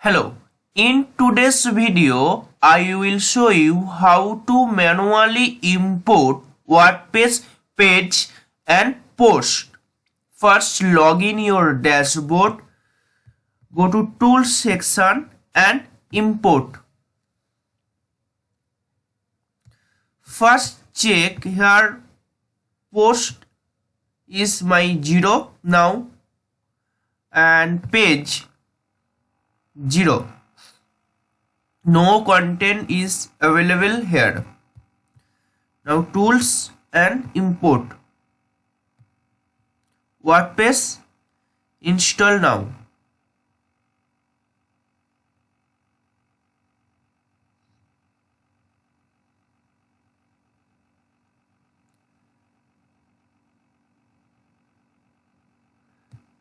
Hello, in today's video, I will show you how to manually import WordPress page and post. First, log in your dashboard, go to Tools section and import. First, check here post is my 0 now and page 0. No content is available here. Now tools and import. WordPress install now.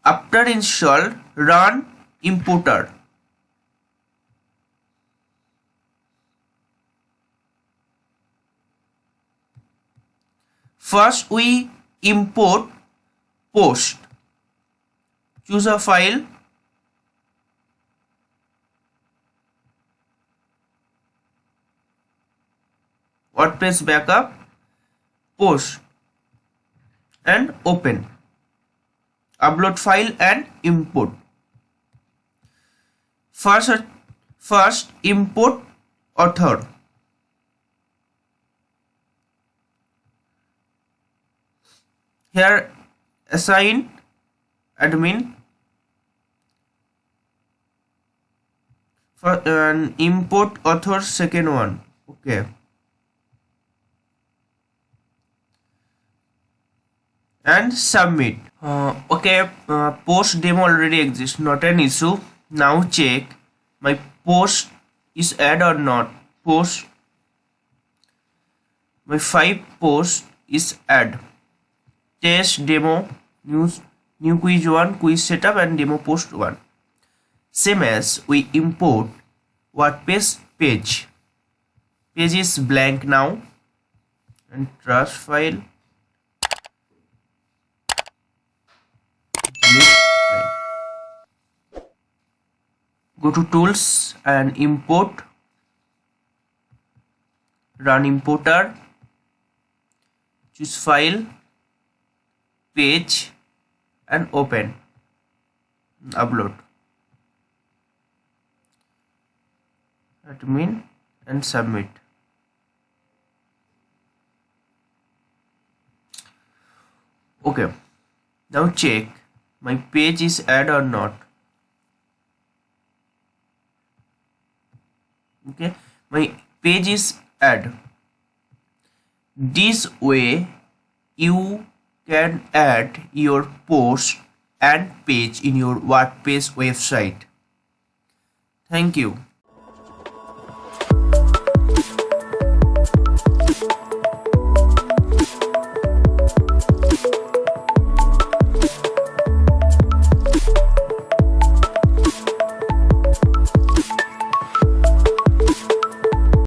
After install, run importer. First we import post. Choose a file. WordPress backup, post and open. Upload file and import. First import author. Here assign admin for and import author second one. Okay. And submit. Post demo already exists, not an issue. Now check my post is add or not. Post my 5 post is add. Test demo new quiz 1, quiz setup and demo post 1. Same as we import WordPress page. Page is blank now and trash file. Go to tools and import. Run importer. Choose file, page and open. Upload. Admin and submit. Okay. Now check my page is add or not. Okay, my page is add. This way you can add your post and page in your WordPress website. Thank you.